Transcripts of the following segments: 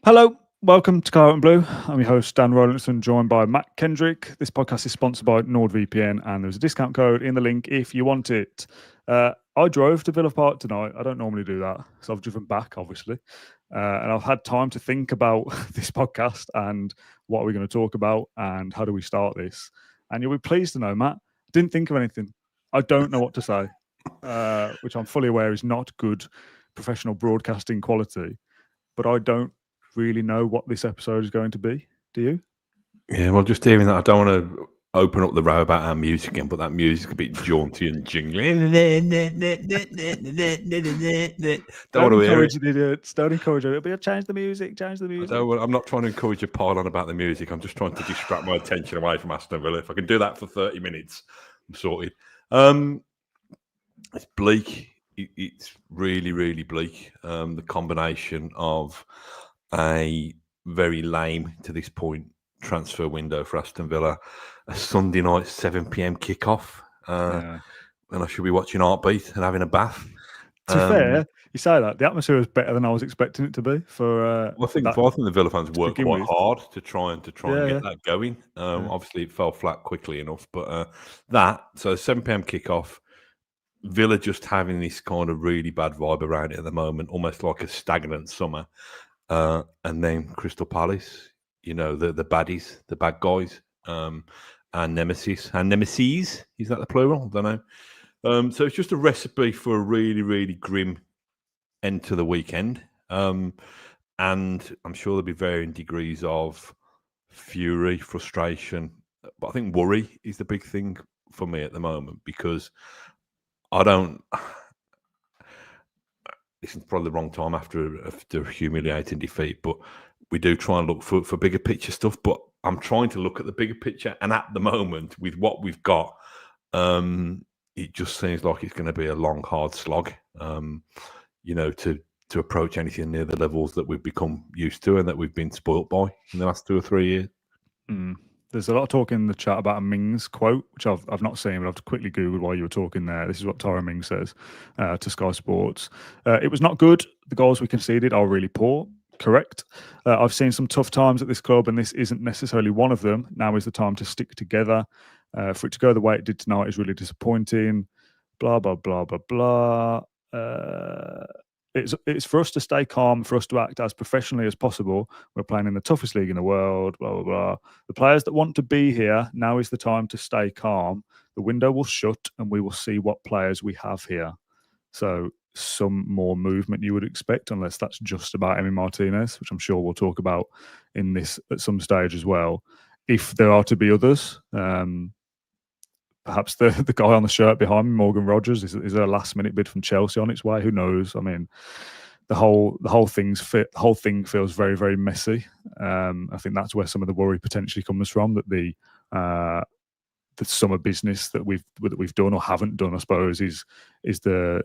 Hello, welcome to Carrot and Blue. I'm your host, Dan Rolinson, joined by Matt Kendrick. This podcast is sponsored by NordVPN, and there's a discount code in the link if you want it. I drove to Villa Park tonight. I don't normally do that, so I've driven back, obviously. And I've had time to think about this podcast and what are we going to talk about and how do we start this. And you'll be pleased to know, Matt, I didn't think of anything. I don't know what to say, which I'm fully aware is not good professional broadcasting quality, but I don't really know what this episode is going to be. Do you? Yeah, well, just hearing that, I don't want to open up the row about our music again, but that music's a bit jaunty and jingly. Don't want to hear it. Encourage the idiots. Don't encourage it. But change the music. Change the music. I'm not trying to encourage a pile on about the music. I'm just trying to distract my attention away from Aston Villa. If I can do that for 30 minutes, I'm sorted. It's bleak. It's really, really bleak. The combination of a very lame to this point transfer window for Aston Villa, a Sunday night 7 p.m. kickoff, and I should be watching Heartbeat and having a bath. To be fair, you say that the atmosphere was better than I was expecting it to be. I think the Villa fans worked quite hard to try and get that going. Obviously, it fell flat quickly enough, but so 7 p.m. kickoff. Villa just having this kind of really bad vibe around it at the moment, almost like a stagnant summer. And then Crystal Palace, the baddies, the bad guys, and nemesis. And nemesis, is that the plural? I don't know. So it's just a recipe for a really, really grim end to the weekend. And I'm sure there'll be varying degrees of fury, frustration. But I think worry is the big thing for me at the moment, because this is probably the wrong time after a humiliating defeat, but we do try and look for bigger picture stuff. But I'm trying to look at the bigger picture, and at the moment, with what we've got, it just seems like it's going to be a long, hard slog. To approach anything near the levels that we've become used to and that we've been spoilt by in the last 2 or 3 years. There's a lot of talk in the chat about a Mings quote, which I've not seen, but I've quickly Googled while you were talking there. This is what Tyrone Mings says to Sky Sports. It was not good. The goals we conceded are really poor. Correct. I've seen some tough times at this club, and this isn't necessarily one of them. Now is the time to stick together. For it to go the way it did tonight is really disappointing. Blah, blah, blah, blah, blah. It's for us to stay calm, for us to act as professionally as possible. We're playing in the toughest league in the world, blah, blah, blah. The players that want to be here, now is the time to stay calm. The window will shut and we will see what players we have here. So some more movement you would expect, unless that's just about Emi Martinez, which I'm sure we'll talk about in this at some stage as well. If there are to be others, perhaps the guy on the shirt behind me, Morgan Rogers, is there a last minute bid from Chelsea on its way? Who knows? I mean, the whole thing feels very, very messy. I think that's where some of the worry potentially comes from, that the summer business that we've done or haven't done, I suppose, is the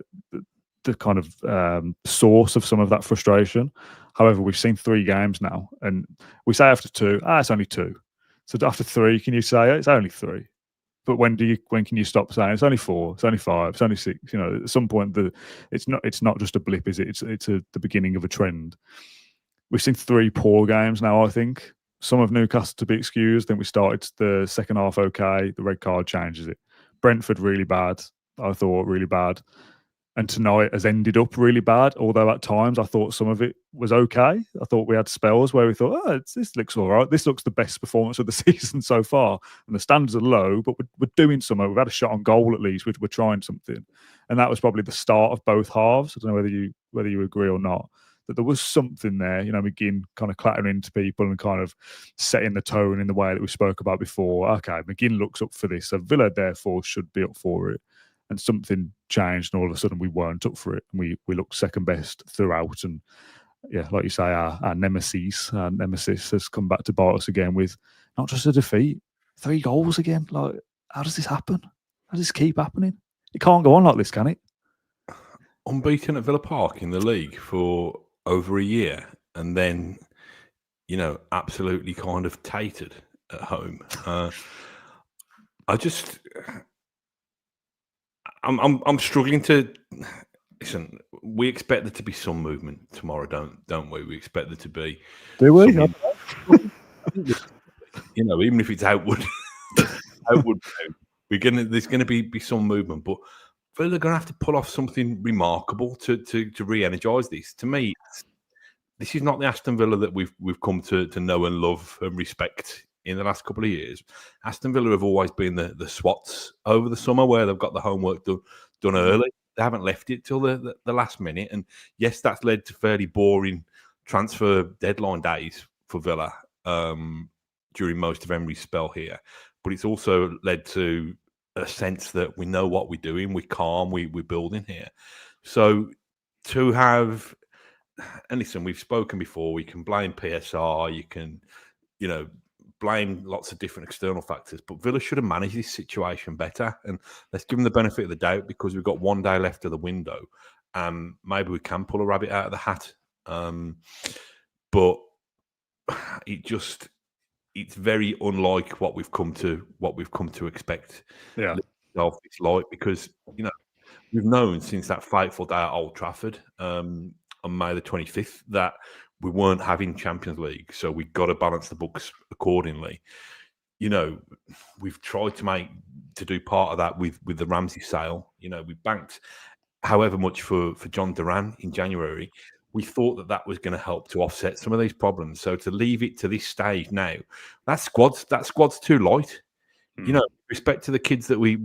kind of source of some of that frustration. However, we've seen 3 games now, and we say after 2, it's only 2. So after 3, can you say it's only 3? But when can you stop saying it's only 4, it's only 5, it's only 6? At some point, it's not just a blip, is it? It's the beginning of a trend. We've seen 3 poor games now, I think. Some of Newcastle to be excused. Then we started the second half okay. The red card changes it. Brentford really bad. I thought really bad. And tonight has ended up really bad, although at times I thought some of it was okay. I thought we had spells where we thought, this looks all right. This looks the best performance of the season so far. And the standards are low, but we're doing something. We've had a shot on goal at least. We're trying something. And that was probably the start of both halves. I don't know whether you agree or not, that there was something there. McGinn kind of clattering into people and kind of setting the tone in the way that we spoke about before. Okay, McGinn looks up for this. So Villa, therefore, should be up for it. And something changed, and all of a sudden we weren't up for it. And we looked second best throughout. And yeah, like you say, our nemesis has come back to bite us again with not just a defeat, 3 goals again. Like, how does this happen? How does this keep happening? It can't go on like this, can it? Unbeaten at Villa Park in the league for over a year, and then, absolutely kind of tatered at home. I'm struggling to listen, we expect there to be some movement tomorrow, don't we? We expect there to be. Do we? Even if it's outward, there's gonna be some movement, but Villa are gonna have to pull off something remarkable to re-energise this. To me, this is not the Aston Villa that we've come to know and love and respect in the last couple of years. Aston Villa have always been the swats over the summer, where they've got the homework done early. They haven't left it till the last minute, and yes, that's led to fairly boring transfer deadline days for Villa during most of Emery's spell here. But it's also led to a sense that we know what we're doing, we're calm, we're building here. So to have, and listen, we've spoken before, we can blame PSR, you can, blame lots of different external factors, but Villa should have managed this situation better. And let's give them the benefit of the doubt, because we've got one day left of the window. Maybe we can pull a rabbit out of the hat. But it's very unlike what we've come to expect. Yeah. It's like, because we've known since that fateful day at Old Trafford on May the 25th that we weren't having Champions League, so we've got to balance the books accordingly. We've tried to do part of that with the Ramsey sale. We banked however much for John Duran in January. We thought that was going to help to offset some of these problems. So to leave it to this stage now, that squad's too light. Respect to the kids that we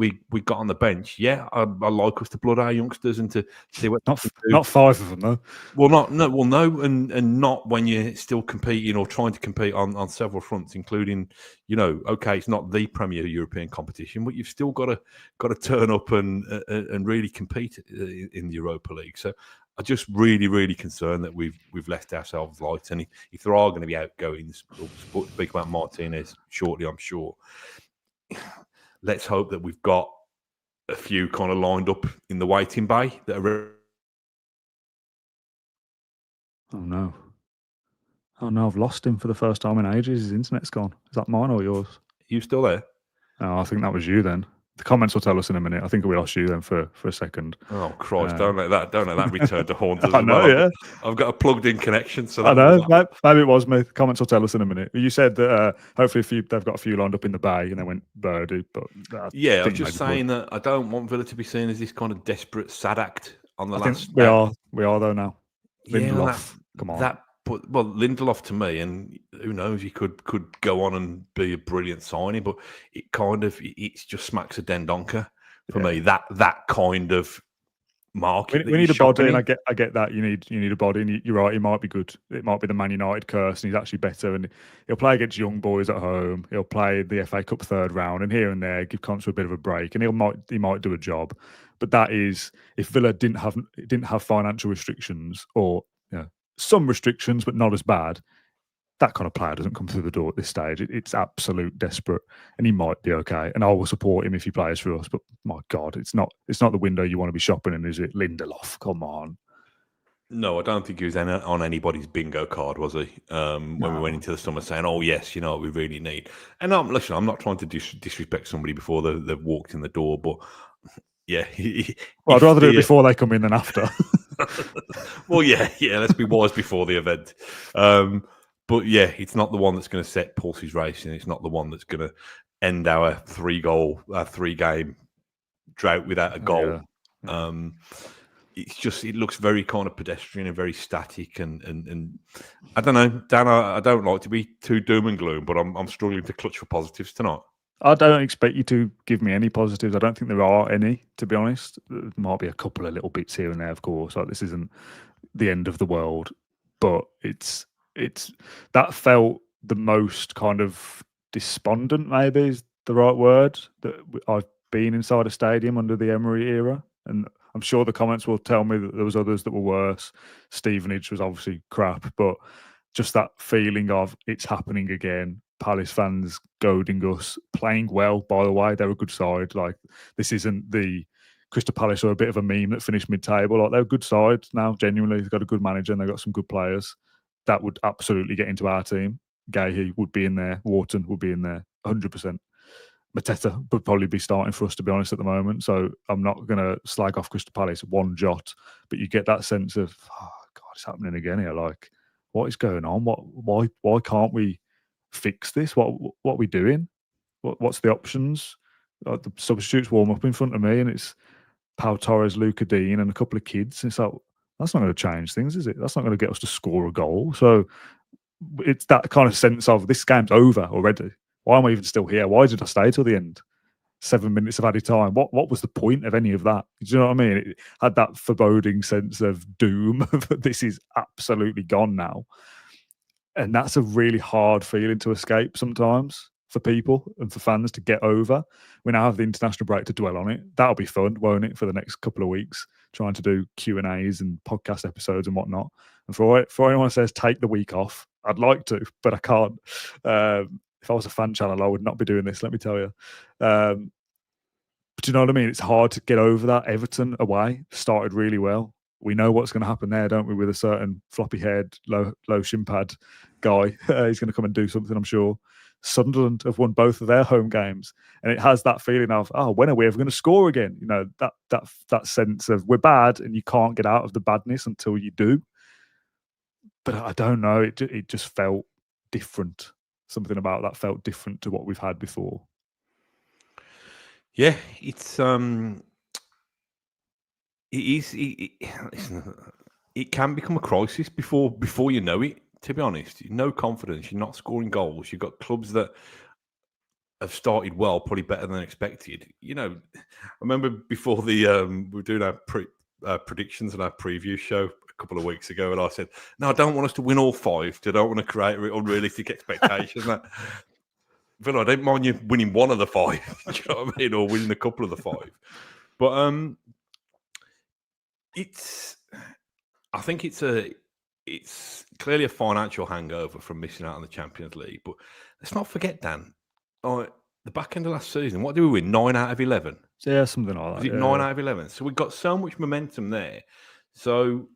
got on the bench. Yeah, I like us to blood our youngsters and to see what not five of them though. Well, no, and not when you're still competing or trying to compete on several fronts, including okay, it's not the premier European competition, but you've still got to turn up and really compete in the Europa League. So I'm just really, really concerned that we've left ourselves light. And if there are going to be outgoings, we'll speak about Martinez shortly, I'm sure. Let's hope that we've got a few kind of lined up in the waiting bay that are. Oh no, I've lost him for the first time in ages. His internet's gone. Is that mine or yours? You still there? Oh, I think that was you then. The comments will tell us in a minute. I think we lost you then for a second. Oh Christ! Don't let that return to haunt us. I know, yeah. I've got a plugged-in connection, so I know. Maybe it was me. The comments will tell us in a minute. You said that hopefully they've got a few lined up in the bay, and they went birdie. But yeah, I'm just saying that I don't want Villa to be seen as this kind of desperate sad act on the last. We are though now. Lindelof, come on. Lindelof to me, and who knows, he could go on and be a brilliant signing, but it just smacks of Dendonka for me. That kind of market. We need a body, and I get that you need a body. And you're right, he might be good. It might be the Man United curse, and he's actually better. And he'll play against young boys at home. He'll play the FA Cup third round, and here and there give Conte a bit of a break, and he might do a job. But that is if Villa didn't have financial restrictions or some restrictions, but not as bad. That kind of player doesn't come through the door at this stage. It's absolute desperate, and he might be okay. And I will support him if he plays for us. But my God, it's not the window you want to be shopping in, is it? Lindelof, come on. No, I don't think he was on anybody's bingo card, was he? When we went into the summer saying, "Oh yes, what we really need." And I'm not trying to disrespect somebody before they've walked in the door, but yeah. I'd rather do it before they come in than after. Well, yeah. Let's be wise before the event. But yeah, it's not the one that's going to set pulses racing. It's not the one that's going to end our 3-game drought without a goal. Yeah. It's just, it looks very kind of pedestrian and very static. And I don't know, Dan, I don't like to be too doom and gloom, but I'm struggling to clutch for positives tonight. I don't expect you to give me any positives. I don't think there are any, to be honest. There might be a couple of little bits here and there, of course. Like, this isn't the end of the world, but it's that felt the most kind of despondent, maybe is the right word, that I've been inside a stadium under the Emery era. And I'm sure the comments will tell me that there was others that were worse. Stevenage was obviously crap, but just that feeling of it's happening again. Palace fans goading us, playing well, by the way. They're a good side. Like, this isn't the Crystal Palace are a bit of a meme that finished mid-table. Like, they're a good side now, genuinely. They've got a good manager and they've got some good players. That would absolutely get into our team. Gahey would be in there. Wharton would be in there, 100%. Mateta would probably be starting for us, to be honest, at the moment. So I'm not going to slag off Crystal Palace one jot, but you get that sense of, oh God, it's happening again here. Like, what is going on? Why can't we fix this? What are we doing? What's the options? The substitutes warm up in front of me, and it's Pau Torres, Luca Dean, and a couple of kids. And it's like, that's not going to change things, is it? That's not going to get us to score a goal. So it's that kind of sense of, this game's over already. Why am I even still here? Why did I stay till the end? 7 minutes of added time. What was the point of any of that? Do you know what I mean? It had that foreboding sense of doom. This is absolutely gone now. And that's a really hard feeling to escape sometimes for people and for fans to get over. We now have the international break to dwell on it. That'll be fun, won't it, for the next couple of weeks, trying to do Q&As and podcast episodes and whatnot. And for anyone who says take the week off, I'd like to, but I can't. If I was a fan channel, I would not be doing this, let me tell you. But you know what I mean? It's hard to get over that. Everton away started really well. We know what's going to happen there, don't we, with a certain floppy-haired, low shin pad guy. He's going to come and do something, I'm sure. Sunderland have won both of their home games, and it has that feeling of, oh, when are we ever going to score again? You know, that sense of, we're bad and you can't get out of the badness until you do. But I don't know, it just felt different. Something about that felt different to what we've had before. Yeah, it can become a crisis before you know it. To be honest, no confidence. You're not scoring goals. You've got clubs that have started well, probably better than expected. You know, I remember before we were doing our predictions and our preview show a couple of weeks ago, and I said, "No, I don't want us to win all 5. I don't want to create unrealistic expectations." Villa, I don't mind you winning one of the 5. Do you know what I mean, or winning a couple of the 5. But I think it's clearly a financial hangover from missing out on the Champions League. But let's not forget, Dan, the back end of last season, what did we win? 9 out of 11? Yeah, something like that. Was it 9 out of 11? So we've got so much momentum there. So,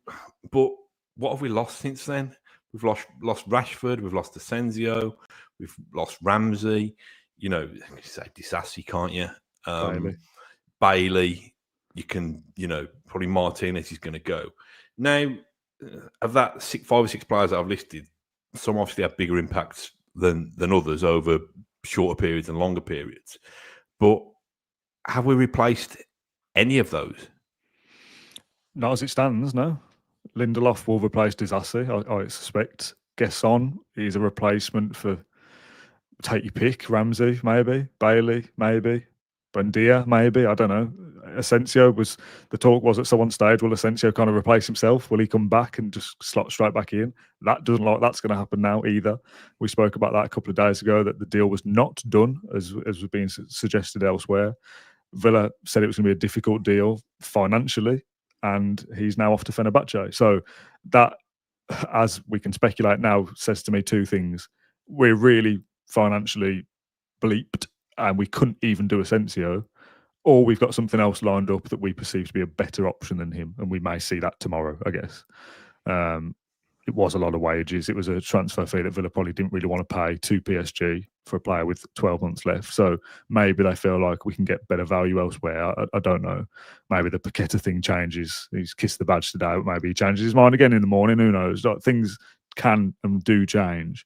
but what have we lost since then? We've lost Rashford, we've lost Asensio, we've lost Ramsey. You know, you can say Disassi, can't you? Bailey. You can, probably Martinez is going to go. Now, of that 5 or 6 players that I've listed, some obviously have bigger impacts than others over shorter periods and longer periods. But have we replaced any of those? Not as it stands, no. Lindelof will replace Disassi, I suspect. Gesson is a replacement for, take your pick, Ramsey, maybe. Bailey, maybe. Buendia, maybe. I don't know. Asensio the talk was at some stage, will Asensio kind of replace himself? Will he come back and just slot straight back in? That doesn't look like that's going to happen now either. We spoke about that a couple of days ago, that the deal was not done, as was being suggested elsewhere. Villa said it was going to be a difficult deal financially, and he's now off to Fenerbahce. So that, as we can speculate now, says to me 2 things. We're really financially bleeped, and we couldn't even do Asensio, or we've got something else lined up that we perceive to be a better option than him, and we may see that tomorrow, I guess. It was a lot of wages. It was a transfer fee that Villa probably didn't really want to pay to PSG for a player with 12 months left. So maybe they feel like we can get better value elsewhere. I don't know. Maybe the Paqueta thing changes. He's kissed the badge today, but maybe he changes his mind again in the morning. Who knows? Things can and do change.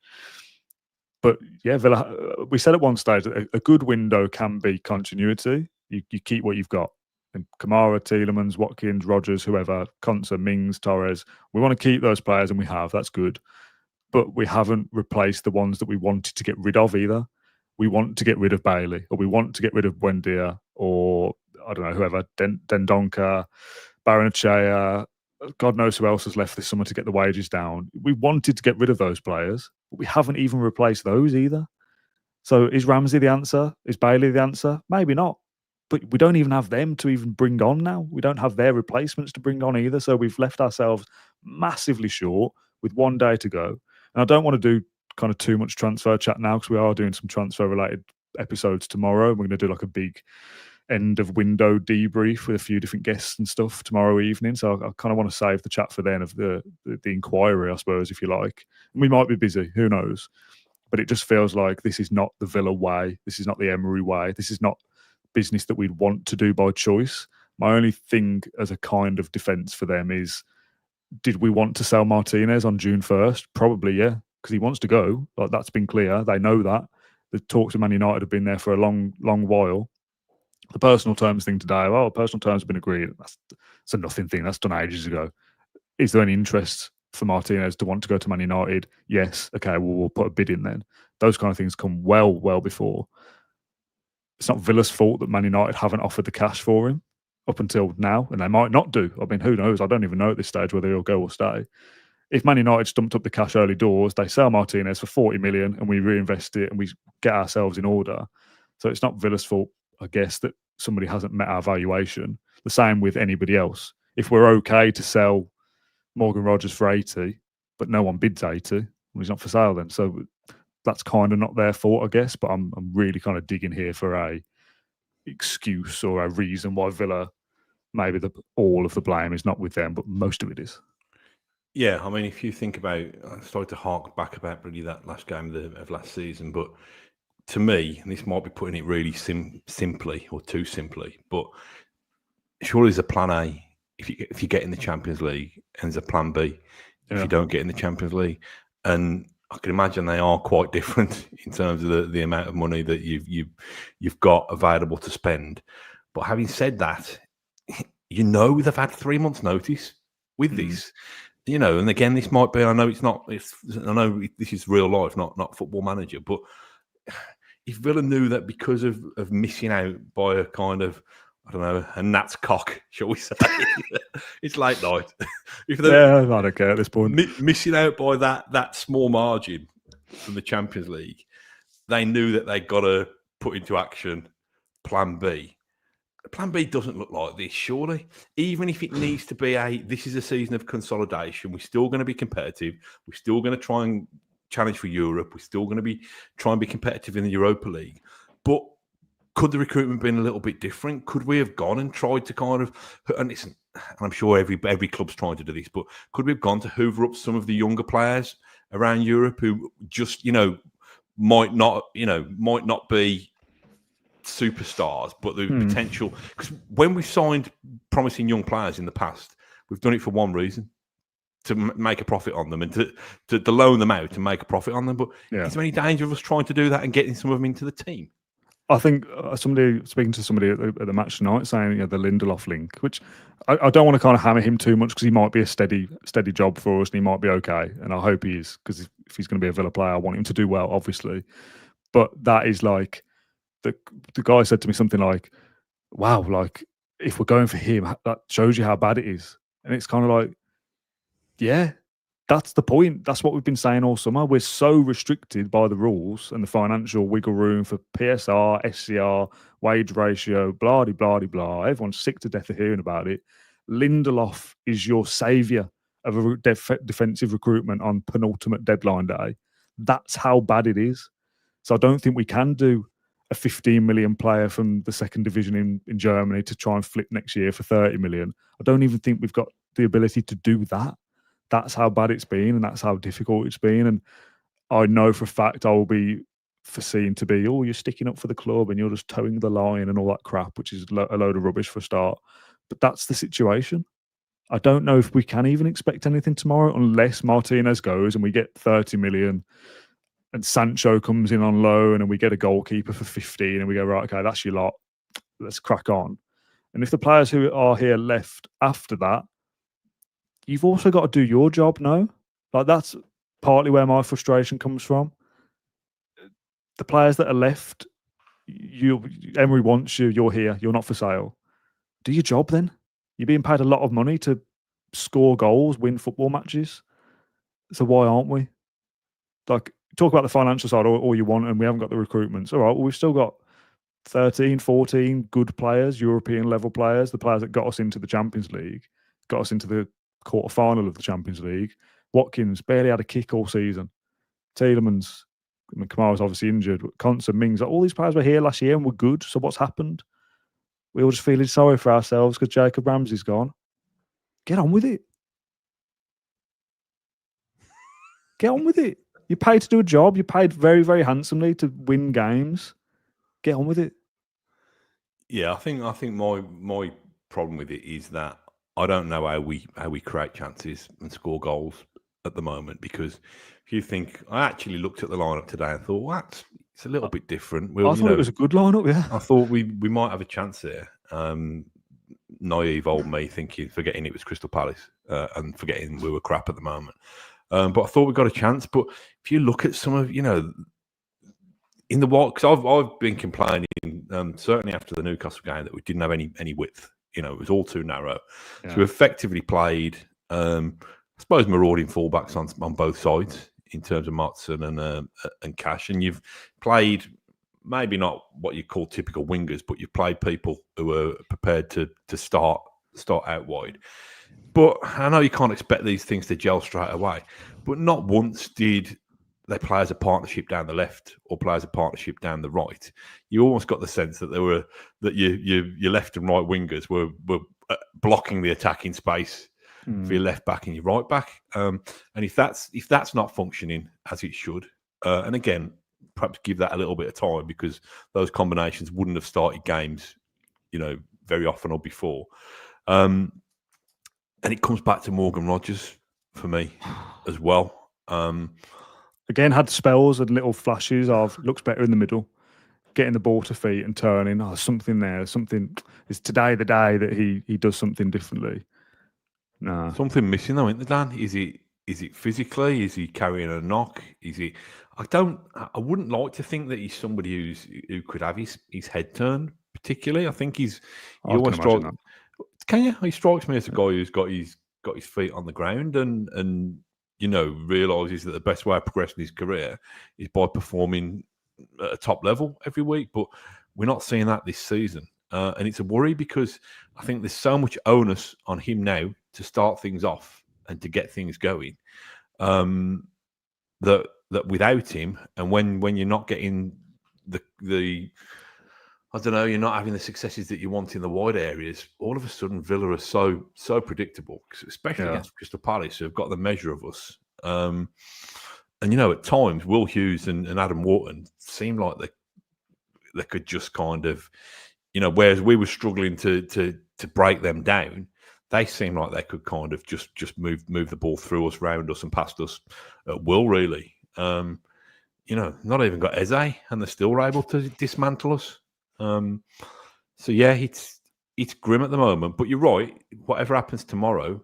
But yeah, Villa, we said at one stage that a good window can be continuity. You keep what you've got. And Kamara, Tielemans, Watkins, Rodgers, whoever, Konsa, Mings, Torres. We want to keep those players, and we have. That's good. But we haven't replaced the ones that we wanted to get rid of either. We want to get rid of Bailey, or we want to get rid of Buendia, or I don't know, whoever, Dendonka, Barrenechea, God knows who else has left this summer to get the wages down. We wanted to get rid of those players, but we haven't even replaced those either. So is Ramsey the answer? Is Bailey the answer? Maybe not. But we don't even have them to even bring on now. We don't have their replacements to bring on either. So we've left ourselves massively short with 1 day to go. And I don't want to do kind of too much transfer chat now, because we are doing some transfer related episodes tomorrow. We're going to do like a big end of window debrief with a few different guests and stuff tomorrow evening. So I kind of want to save the chat for then, of the inquiry, I suppose, if you like. And we might be busy, who knows. but it just feels like this is not the Villa way. This is not the Emery way. This is not business that we'd want to do by choice. My only thing as a kind of defence for them is, did we want to sell Martinez on June 1st? Probably, yeah, because he wants to go. Like, that's been clear. They know that. The talks of Man United have been there for a long, long while. The personal terms thing today, personal terms have been agreed. That's a nothing thing. That's done ages ago. Is there any interest for Martinez to want to go to Man United? Yes. Okay, well, we'll put a bid in then. Those kind of things come well before. It's not Villa's fault that Man United haven't offered the cash for him up until now, and they might not do. I mean, who knows? I don't even know at this stage whether he'll go or stay. If Man United stumped up the cash early doors, they sell Martinez for 40 million and we reinvest it and we get ourselves in order. So it's not Villa's fault, I guess, that somebody hasn't met our valuation. The same with anybody else. If we're okay to sell Morgan Rogers for 80, but no one bids 80, well, he's not for sale then. So that's kind of not their fault, I guess. But I'm really kind of digging here for a excuse or a reason why Villa, maybe all of the blame is not with them, but most of it is. Yeah, I mean, if you think about, I started to hark back about really that last game of last season, but to me, and this might be putting it really simply or too simply, but surely there's a plan A if you get in the Champions League, and there's a plan B if you don't get in the Champions League. And I can imagine they are quite different in terms of the amount of money that you've got available to spend. But having said that, they've had 3 months' notice with this. And again, this might be, I know this is real life, not Football Manager, but if Villa knew that because of missing out by a kind of, I don't know, a gnat's cock, shall we say? It's late night. I don't care at this point. Missing out by that small margin from the Champions League, they knew that they got to put into action Plan B. Plan B doesn't look like this, surely. Even if it needs to be this is a season of consolidation, we're still going to be competitive. We're still going to try and challenge for Europe. We're still going to try and be competitive in the Europa League. But could the recruitment been a little bit different? Could we have gone and tried to kind of, and I'm sure every club's trying to do this, but could we have gone to hoover up some of the younger players around Europe who just, might not be superstars, but the potential, because when we've signed promising young players in the past, we've done it for one reason, to make a profit on them and to loan them out and make a profit on them. But is there any danger of us trying to do that and getting some of them into the team? I think speaking to somebody at the match tonight saying the Lindelof link, which I don't want to kind of hammer him too much because he might be a steady job for us and he might be okay, and I hope he is, because if he's going to be a Villa player, I want him to do well, obviously. But that is like, the guy said to me something like, wow, like if we're going for him, that shows you how bad it is. And it's kind of like, yeah, that's the point. That's what we've been saying all summer. We're so restricted by the rules and the financial wiggle room for PSR, SCR, wage ratio, blah, blah, blah, blah. Everyone's sick to death of hearing about it. Lindelof is your saviour of a defensive recruitment on penultimate deadline day. That's how bad it is. So I don't think we can do a 15 million player from the second division in Germany to try and flip next year for 30 million. I don't even think we've got the ability to do that. That's how bad it's been and that's how difficult it's been. And I know for a fact I will be foreseen to be, you're sticking up for the club and you're just towing the line and all that crap, which is a load of rubbish for a start. But that's the situation. I don't know if we can even expect anything tomorrow unless Martinez goes and we get 30 million and Sancho comes in on loan and we get a goalkeeper for 15 and we go, right, okay, that's your lot. Let's crack on. And if the players who are here left after that, you've also got to do your job, no? Like, that's partly where my frustration comes from. The players that are left, Emery wants you, you're here, you're not for sale. Do your job then. You're being paid a lot of money to score goals, win football matches. So why aren't we? Like, talk about the financial side all you want, and we haven't got the recruitments. All right, well, we've still got 13, 14 good players, European level players, the players that got us into the Champions League, got us into the quarter-final of the Champions League. Watkins barely had a kick all season. Tielemans, Kamara's obviously injured. Konsa, Mings, all these players were here last year and were good. So what's happened? We all just feeling sorry for ourselves because Jacob Ramsey's gone. Get on with it. Get on with it. You're paid to do a job. You're paid very, very handsomely to win games. Get on with it. Yeah, I think my problem with it is that I don't know how we create chances and score goals at the moment, because if you think, I actually looked at the lineup today and thought, well, it's a little bit different. Well, I thought it was a good lineup, yeah. I thought we might have a chance there. Naive old me forgetting it was Crystal Palace and forgetting we were crap at the moment. But I thought we got a chance. But if you look at some of, in the what, because I've been complaining certainly after the Newcastle game that we didn't have any width. It was all too narrow. Yeah. So we effectively played, I suppose, marauding fullbacks on both sides in terms of Motson and Cash, and you've played maybe not what you call typical wingers, but you've played people who are prepared to start out wide. But I know you can't expect these things to gel straight away. But not once did they play as a partnership down the left or play as a partnership down the right. You almost got the sense that your left and right wingers were blocking the attacking space for your left back and your right back. And if that's not functioning as it should, and again, perhaps give that a little bit of time, because those combinations wouldn't have started games, very often or before. And it comes back to Morgan Rogers for me as well. Again, had spells and little flashes of looks better in the middle, getting the ball to feet and turning. Oh, something there. Something is today the day that he does something differently. No, something missing though, isn't there, Dan? Is it physically? Is he carrying a knock? Is he? I wouldn't like to think that he's somebody who could have his head turned particularly. I think he's. Can you? He strikes me as a guy who's got his feet on the ground and realises that the best way of progressing his career is by performing at a top level every week. But we're not seeing that this season. And it's a worry, because I think there's so much onus on him now to start things off and to get things going, that without him, and when you're not getting the I don't know, you're not having the successes that you want in the wide areas, all of a sudden Villa are so predictable, especially against Crystal Palace, who have got the measure of us. And, at times, Will Hughes and Adam Wharton seem like they could just kind of, whereas we were struggling to break them down, they seem like they could kind of just move the ball through us, round us and past us at will, really. Not even got Eze, and they're still able to dismantle us. So yeah, it's grim at the moment, but you're right. Whatever happens tomorrow,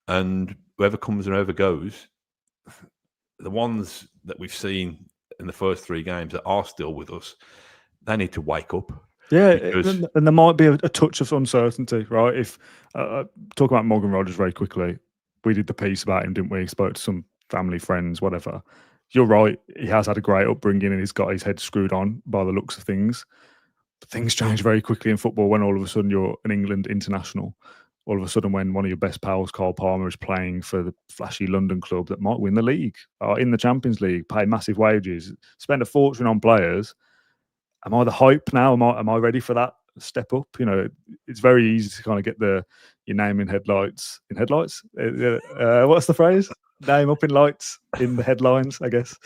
and whoever comes and whoever goes, the ones that we've seen in the first three games that are still with us, they need to wake up. Yeah, and there might be a touch of uncertainty, right? If talk about Morgan Rogers very quickly, we did the piece about him, didn't we? Spoke to some family, friends, whatever. You're right. He has had a great upbringing, and he's got his head screwed on by the looks of things. But things change very quickly in football when all of a sudden you're an England international. All of a sudden, when one of your best pals, Cole Palmer, is playing for the flashy London club that might win the league or in the Champions League, pay massive wages, spend a fortune on players. Am I the hype now? Am I ready for that step up? It's very easy to kind of get your name in headlights. In headlights? What's the phrase? Name up in lights in the headlines, I guess.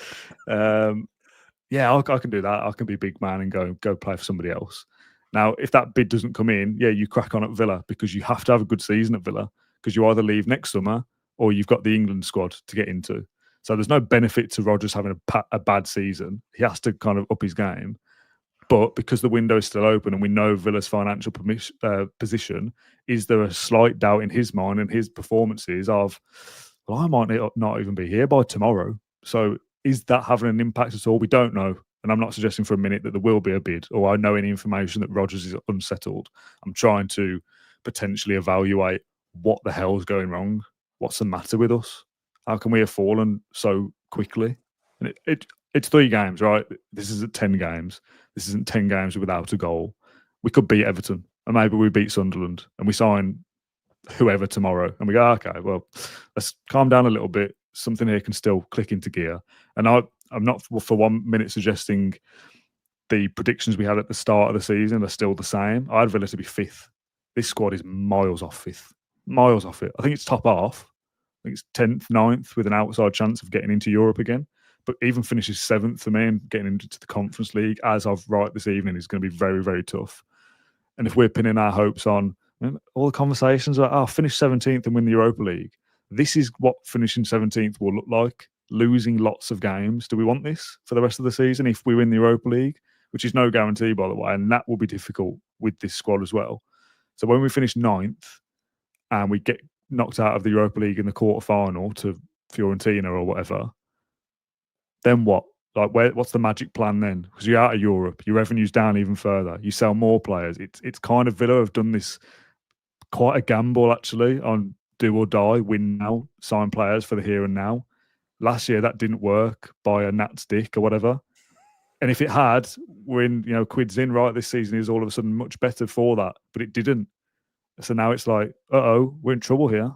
Yeah, I can do that. I can be big man and go play for somebody else. Now, if that bid doesn't come in, yeah, you crack on at Villa, because you have to have a good season at Villa, because you either leave next summer or you've got the England squad to get into. So there's no benefit to Rodgers having a bad season. He has to kind of up his game. But because the window is still open and we know Villa's financial position, is there a slight doubt in his mind and his performances of, well, I might not even be here by tomorrow. So is that having an impact at all? We don't know. And I'm not suggesting for a minute that there will be a bid, or I know any information that Rodgers is unsettled. I'm trying to potentially evaluate what the hell's going wrong. What's the matter with us? How can we have fallen so quickly? And it's 3 games, right? This isn't 10 games. This isn't 10 games without a goal. We could beat Everton, and maybe we beat Sunderland, and we sign whoever tomorrow, and we go, okay, well, let's calm down a little bit. Something here can still click into gear. And I'm not for 1 minute suggesting the predictions we had at the start of the season are still the same. I had Villa to be 5th. This squad is miles off 5th. Miles off it. I think it's top half. I think it's 10th, 9th with an outside chance of getting into Europe again. but even finishes 7th for me and getting into the Conference League as of right this evening is going to be very, very tough. And if we're pinning our hopes on all the conversations about, finish 17th and win the Europa League, this is what finishing 17th will look like, losing lots of games. Do we want this for the rest of the season if we win the Europa League, which is no guarantee, by the way, and that will be difficult with this squad as well. So when we finish 9th and we get knocked out of the Europa League in the quarter-final to Fiorentina or whatever, then what? Like, what's the magic plan then? Because you're out of Europe, your revenue's down even further. You sell more players. It's kind of Villa have done this quite a gamble actually on do or die, win now, sign players for the here and now. Last year that didn't work by a Nat's dick or whatever. And if it had, when quids in right this season is all of a sudden much better for that, but it didn't. So now it's like, we're in trouble here.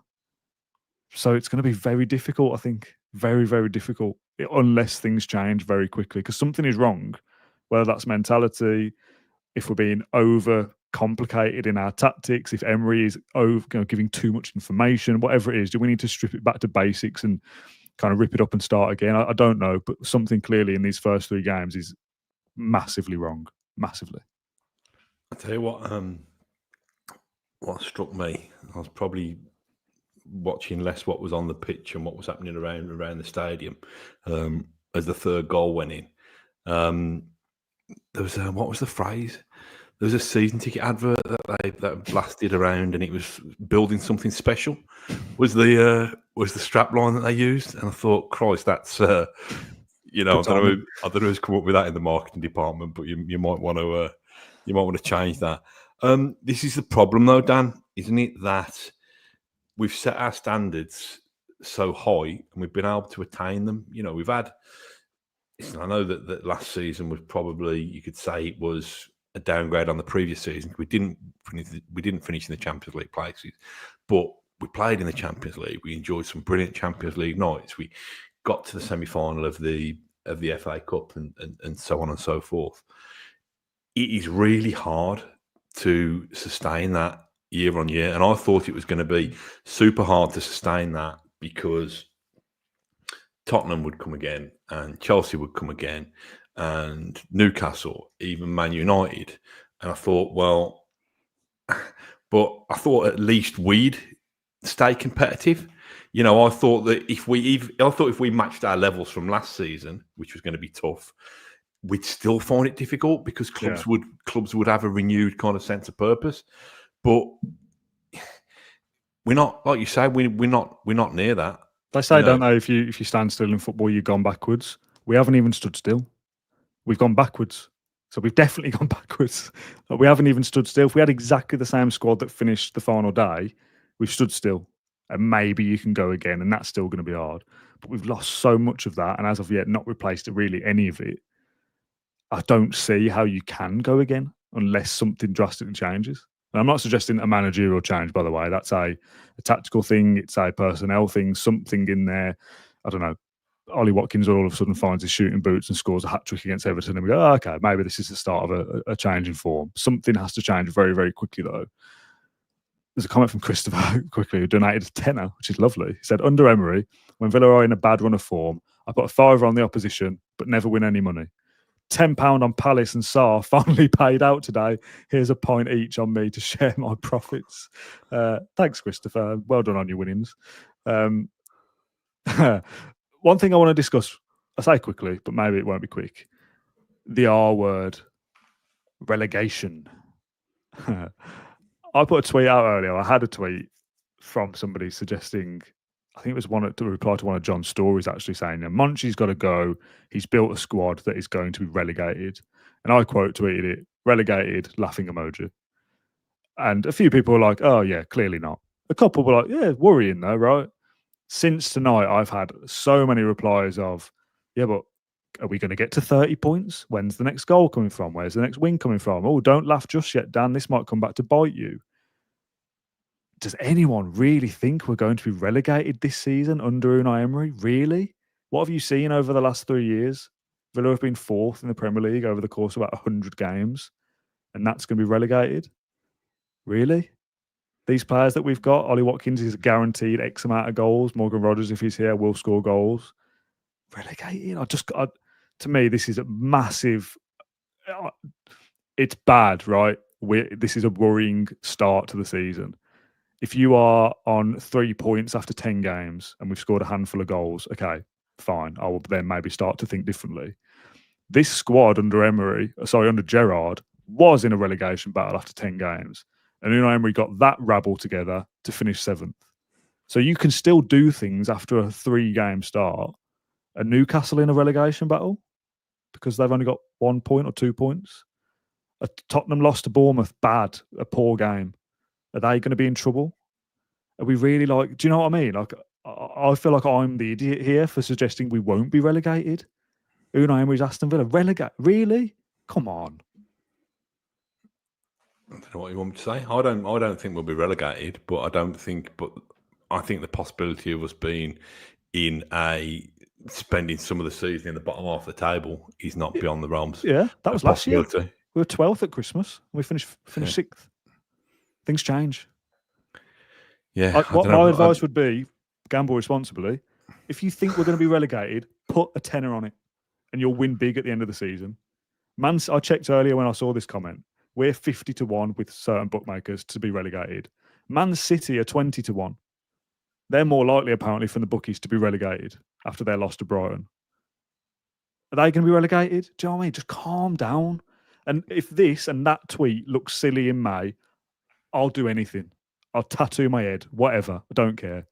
So it's going to be very difficult, I think. Very, very difficult, unless things change very quickly. Because something is wrong, whether that's mentality, if we're being over complicated in our tactics, if Emery is giving too much information, whatever it is, do we need to strip it back to basics and kind of rip it up and start again? I don't know, but something clearly in these first 3 games is massively wrong. Massively. I'll tell you what struck me, I was probably watching less what was on the pitch and what was happening around the stadium as the 3rd goal went in. There was what was the phrase? There was a season ticket advert that blasted around, and it was building something special. Was the strap line that they used? And I thought, Christ, that's I don't know who's come up with that in the marketing department, but you might want to change that. This is the problem, though, Dan, isn't it? That we've set our standards so high and we've been able to attain them. We've had. I know that last season was probably, you could say, it was a downgrade on the previous season. We didn't finish in the Champions League places, but we played in the Champions League. We enjoyed some brilliant Champions League nights. We got to the semi-final of the FA Cup and so on and so forth. It is really hard to sustain that year on year, and I thought it was going to be super hard to sustain that because Tottenham would come again and Chelsea would come again and Newcastle, even Man United. And I thought, but I thought at least we'd stay competitive. I thought that if we matched our levels from last season, which was going to be tough, we'd still find it difficult because clubs would have a renewed kind of sense of purpose. But we're not, like you say, we're not near that. They say, don't they, if you stand still in football, you've gone backwards. We haven't even stood still. We've gone backwards. So we've definitely gone backwards. We haven't even stood still. If we had exactly the same squad that finished the final day, we've stood still. And maybe you can go again, and that's still going to be hard. But we've lost so much of that, and as of yet, not replaced really any of it. I don't see how you can go again unless something drastically changes. And I'm not suggesting a managerial change, by the way. That's a tactical thing. It's a personnel thing, something in there. I don't know. Ollie Watkins all of a sudden finds his shooting boots and scores a hat-trick against Everton. And we go, okay, maybe this is the start of a change in form. Something has to change very, very quickly, though. There's a comment from Christopher quickly, who donated a tenner, which is lovely. He said, under Emery, when Villa are in a bad run of form, I put a fiver on the opposition, but never win any money. £10 on Palace and Sarr finally paid out today. Here's a pint each on me to share my profits. Thanks, Christopher. Well done on your winnings. One thing I want to discuss, I say quickly, but maybe it won't be quick. The R word, relegation. I put a tweet out earlier. I had a tweet from somebody suggesting, I think it was to reply to one of John's stories, actually saying, Monchi's got to go. He's built a squad that is going to be relegated. And I quote tweeted it, relegated, laughing emoji. And a few people were like, oh, yeah, clearly not. A couple were like, yeah, worrying though, right? Since tonight, I've had so many replies of, yeah, but are we going to get to 30 points? When's the next goal coming from? Where's the next win coming from? Oh, don't laugh just yet, Dan. This might come back to bite you. Does anyone really think we're going to be relegated this season under Unai Emery? Really? What have you seen over the last 3 years? Villa have been 4th in the Premier League over the course of about 100 games, and that's going to be relegated? Really? These players that we've got, Ollie Watkins is guaranteed X amount of goals. Morgan Rogers, if he's here, will score goals. relegated. To me, this is a massive. It's bad, right? This is a worrying start to the season. If you are on 3 points after 10 games and we've scored a handful of goals, okay, fine. I will then maybe start to think differently. This squad under Gerrard, was in a relegation battle after 10 games. And Unai Emery got that rabble together to finish 7th. So you can still do things after a 3-game start. And Newcastle in a relegation battle because they've only got 1 point or 2 points. Tottenham lost to Bournemouth, a poor game. Are they going to be in trouble? Are we really do you know what I mean? I feel like I'm the idiot here for suggesting we won't be relegated. Unai Emery's Aston Villa, relegate? Really? Come on. I don't know what you want me to say. I don't think we'll be relegated, but I think the possibility of us being spending some of the season in the bottom half of the table is not beyond the realms. Yeah, that was last year. We were 12th at Christmas. We finished 6th. Things change. Yeah. My advice would be, gamble responsibly. If you think we're going to be relegated, put a tenner on it and you'll win big at the end of the season. I checked earlier when I saw this comment. We're 50-1 with certain bookmakers to be relegated. Man City are 20-1. They're more likely, apparently, from the bookies to be relegated after their loss to Brighton. Are they going to be relegated? Do you know what I mean? Just calm down. And if this and that tweet looks silly in May, I'll do anything. I'll tattoo my head, whatever. I don't care.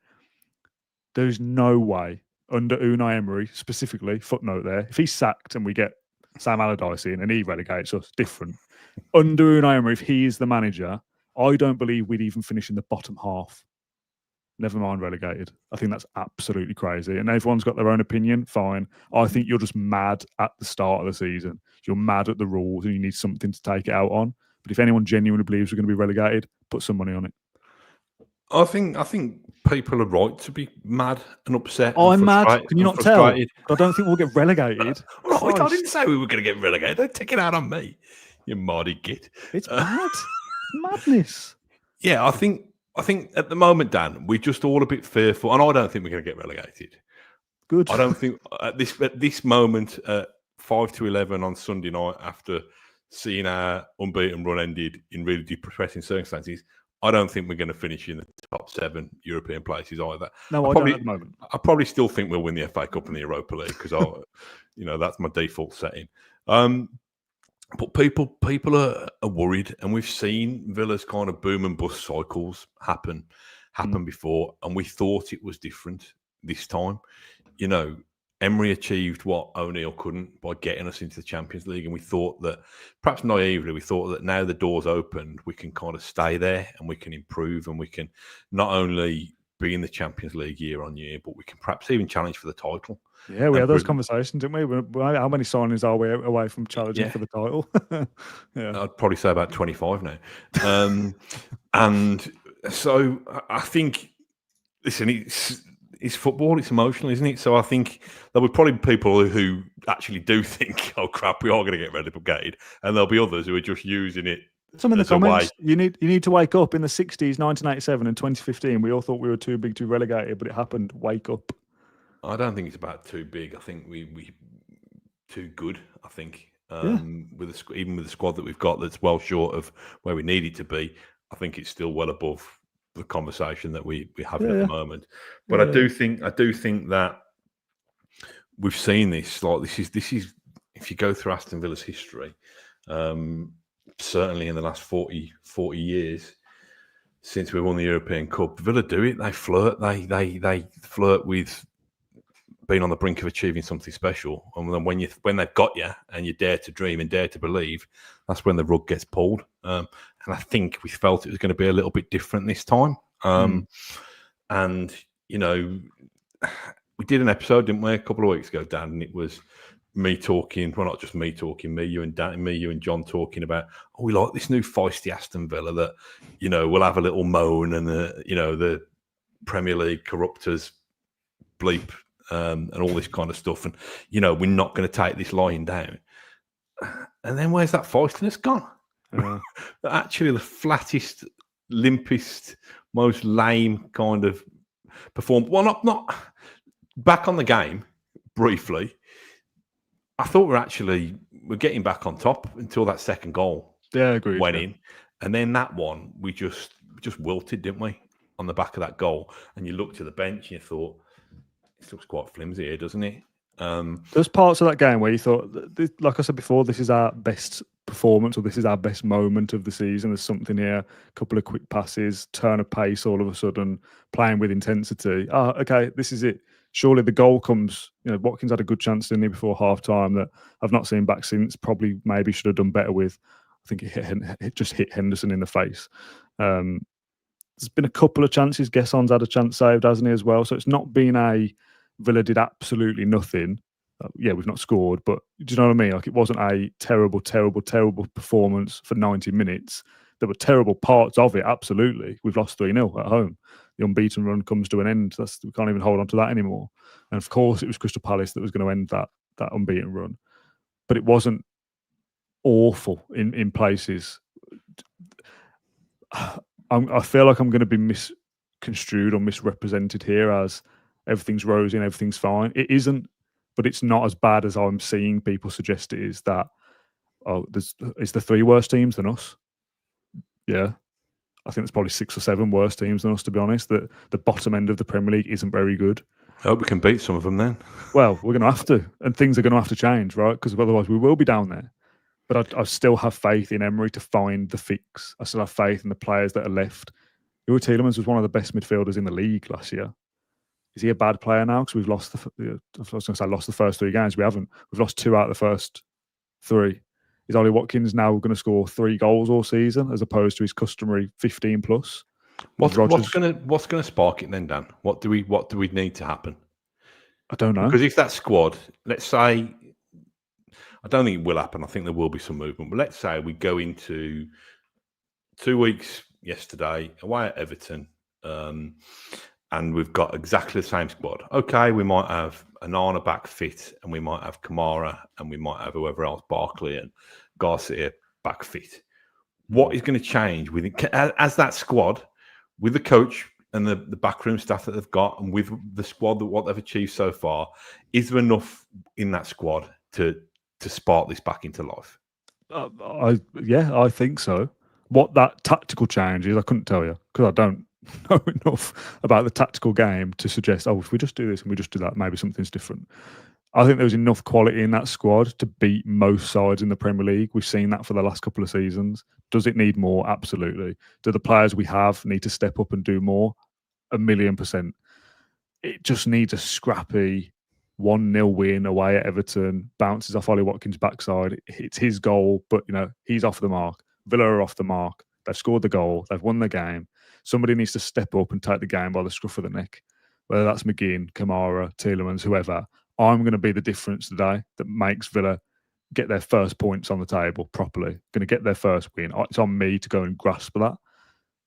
There's no way under Unai Emery, specifically, footnote there, if he's sacked and we get Sam Allardyce in and he relegates us, different. Under Unai Emery, if he is the manager, I don't believe we'd even finish in the bottom half. Never mind relegated. I think that's absolutely crazy. And everyone's got their own opinion, fine. I think you're just mad at the start of the season. You're mad at the rules and you need something to take it out on. But if anyone genuinely believes we're going to be relegated, put some money on it. I think people are right to be mad and upset. I'm mad. Can you not tell? I don't think we'll get relegated. Right, I didn't say we were going to get relegated. Don't take it out on me, you mardy git. It's mad. Madness. Yeah, I think at the moment, Dan, we're just all a bit fearful, and I don't think we're going to get relegated. Good. I don't think at this moment, 5-11 on Sunday night, after seeing our unbeaten run ended in really depressing circumstances, I don't think we're going to finish in the top 7 European places either. No, I don't at the moment. I probably still think we'll win the FA Cup and the Europa League because that's my default setting. But people are worried, and we've seen Villa's kind of boom and bust cycles happen before, and we thought it was different this time. Emery achieved what O'Neill couldn't by getting us into the Champions League, and we thought that, perhaps naively, now the door's opened, we can kind of stay there and we can improve, and we can not only be in the Champions League year on year, but we can perhaps even challenge for the title. Yeah, we had those conversations, didn't we? How many signings are we away from challenging for the title? Yeah. I'd probably say about 25 now. And so I think, listen, it's football, it's emotional, isn't it? So I think there'll be probably people who actually do think, oh crap, we are going to get relegated, and there'll be others who are just using it. Some in the comments, you need to wake up. In the 60s, 1987 and 2015, we all thought we were too big to be relegated, but it happened. Wake up. I don't think it's about too big. I think we too good. I think even with the squad that we've got, that's well short of where we need it to be. I think it's still well above the conversation that we have at the moment. But I do think that we've seen this. Like this is if you go through Aston Villa's history, certainly in the last 40 years since we won the European Cup, Villa do it. They flirt. They flirt with being on the brink of achieving something special, and then when they've got you and you dare to dream and dare to believe, that's when the rug gets pulled. And I think we felt it was going to be a little bit different this time. And we did an episode, didn't we, a couple of weeks ago, Dan? And it was me talking. Well, not just me talking. Me, you, and Dan. Me, you, and John talking about. Oh, we like this new feisty Aston Villa that we'll have a little moan and the Premier League corrupters bleep. And all this kind of stuff, and we're not going to take this lying down. And then where's that feistiness gone? Actually, the flattest, limpest, most lame kind of perform. Well, not back on the game, briefly, I thought we're getting back on top until that second goal went in. And then that one, we just wilted, didn't we, on the back of that goal? And you looked to the bench and you thought, this looks quite flimsy here, doesn't it? There's parts of that game where you thought, like I said before, this is our best performance, or this is our best moment of the season. There's something here, a couple of quick passes, turn of pace all of a sudden, playing with intensity. Okay, this is it. Surely the goal comes. Watkins had a good chance, didn't he, before half time that I've not seen back since. Probably maybe should have done better with. I think it just hit Henderson in the face. There's been a couple of chances. Gesson's had a chance saved, hasn't he, as well? So it's not been a Villa did absolutely nothing. Yeah, we've not scored, but do you know what I mean? Like, it wasn't a terrible, terrible, terrible performance for 90 minutes. There were terrible parts of it, absolutely. We've lost 3-0 at home. The unbeaten run comes to an end. We can't even hold on to that anymore. And of course, it was Crystal Palace that was going to end that unbeaten run. But it wasn't awful in places. I feel like I'm going to be misconstrued or misrepresented here as everything's rosy and everything's fine. It isn't, but it's not as bad as I'm seeing people suggest it is. That it's the 3 worst teams than us. Yeah, I think there's probably 6 or 7 worse teams than us, to be honest. That the bottom end of the Premier League isn't very good. I hope we can beat some of them then. Well, we're going to have to, and things are going to have to change, right? Because otherwise we will be down there. But I still have faith in Emery to find the fix. I still have faith in the players that are left. Youri Tielemans was one of the best midfielders in the league last year. Is he a bad player now? Because we've lost lost the first 3 games. We haven't. We've lost 2 out of the first 3. Is Ollie Watkins now going to score 3 goals all season as opposed to his customary 15 plus? What's going to spark it then, Dan? What do we need to happen? I don't know. Because if that squad, let's say, I don't think it will happen. I think there will be some movement. But let's say we go into 2 weeks yesterday away at Everton, and we've got exactly the same squad. Okay, we might have Onana back fit, and we might have Kamara, and we might have whoever else, Barkley and Garcia back fit. What is going to change as that squad, with the coach and the backroom staff that they've got, and with the squad, what they've achieved so far? Is there enough in that squad to spark this back into life? I think so. What that tactical change is, I couldn't tell you, because I don't know enough about the tactical game to suggest, if we just do this and we just do that, maybe something's different. I think there's enough quality in that squad to beat most sides in the Premier League. We've seen that for the last couple of seasons. Does it need more? Absolutely. Do the players we have need to step up and do more? 1,000,000%. It just needs a scrappy 1-0 win away at Everton, bounces off Ollie Watkins' backside. It's his goal, but he's off the mark. Villa are off the mark. They've scored the goal. They've won the game. Somebody needs to step up and take the game by the scruff of the neck. Whether that's McGinn, Kamara, Tielemans, whoever. I'm going to be the difference today that makes Villa get their first points on the table properly. Going to get their first win. It's on me to go and grasp that.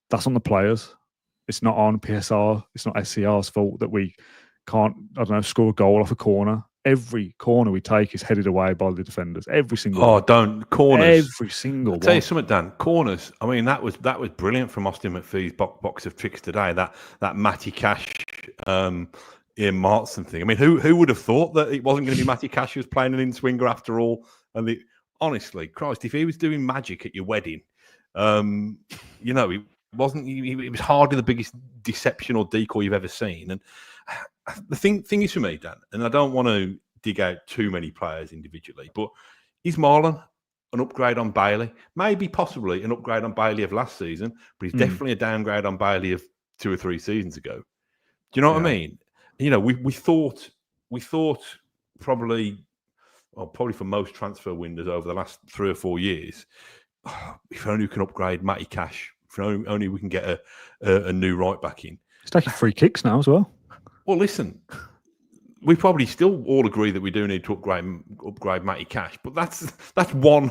That's on the players. It's not on PSR. It's not SCR's fault that we can't, score a goal off a corner. Every corner we take is headed away by the defenders. Every single one. Corners. Every single one. I'll tell you something, Dan. Corners. I mean, that was brilliant from Austin McPhee's box of tricks today. That Matty Cash, Ian Martin thing. I mean, who would have thought that it wasn't going to be Matty Cash who was playing an in-swinger after all? And honestly, Christ, if he was doing magic at your wedding, it wasn't. It was hardly the biggest deception or decoy you've ever seen. And the thing is for me, Dan, and I don't want to dig out too many players individually, but is Marlon an upgrade on Bailey? Maybe possibly an upgrade on Bailey of last season, but he's definitely a downgrade on Bailey of 2 or 3 seasons ago. Do you know what I mean? We thought probably for most transfer windows over the last 3 or 4 years, if only we can upgrade Matty Cash, if only we can get a new right back in. He's taking free kicks now as well. Well, listen, we probably still all agree that we do need to upgrade Matty Cash, but that's one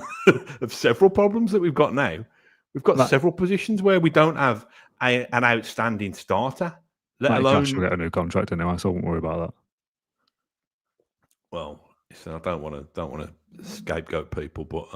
of several problems that we've got now. We've got several positions where we don't have an outstanding starter. Matty Cash will get a new contract anyway, so I won't worry about that. Well, listen, I don't want to scapegoat people, but